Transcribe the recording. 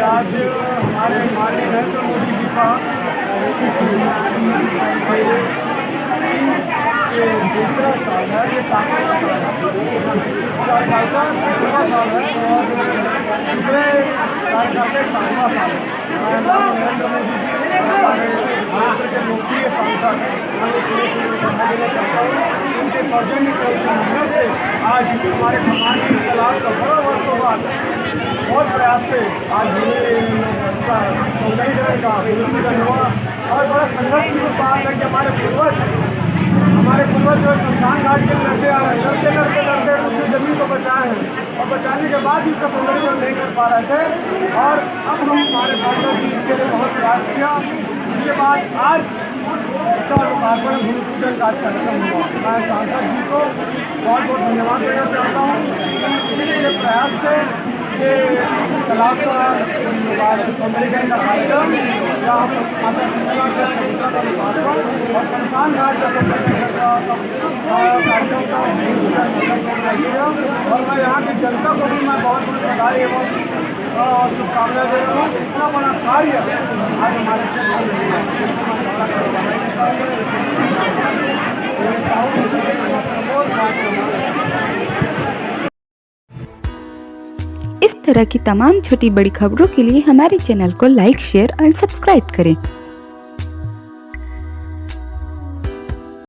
आज हमारे माननीय नरेंद्र मोदी जी का ये दूसरा साल है, ये 7वां साल है, 4 साल का 7वां साल है और दूसरे कार्यकाल के 7वां साल है। मैं नरेंद्र मोदी जी हमारे भारत के लोकप्रिय सांसद बधाई देना चाहता हूँ। उनके सौजन्य मेहनत से आज हमारे समाज के तालाब का बड़ा वर्षों बाद बहुत प्रयास से आज उसका सौंदर्यीकरण का पूजन हुआ और बड़ा संघर्ष की बात है कि हमारे पूर्वज जो शमशान घाट के लड़ते आ रहे हैं, लड़ते अपनी जमीन को बचाए हैं और बचाने के बाद भी उसका सौंदर्यीकरण नहीं कर पा रहे थे और अब हम हमारे सांसद जी इसके लिए बहुत प्रयास किया। उसके बाद आज इसका लोकार्पण भूमि पूजन का कार्यक्रम हुआ। मैं सांसद जी को बहुत बहुत धन्यवाद देना चाहता हूँ। उनके प्रयास से ये तालाब का सौंदर्यीकरण का कार्यक्रम या माता शीतला का चबूतरा का लोकार्पण और शमशान घाट का सौंदर्यीकरण का कार्यक्रम का किया और मैं यहाँ की जनता को भी मैं बहुत बहुत बधाई एवं शुभकामनाएं दे रहा हूँ। इतना बड़ा कार्य आज हमारे क्षेत्र इस तरह की तमाम छोटी बड़ी खबरों के लिए हमारे चैनल को लाइक, शेयर और सब्सक्राइब करें।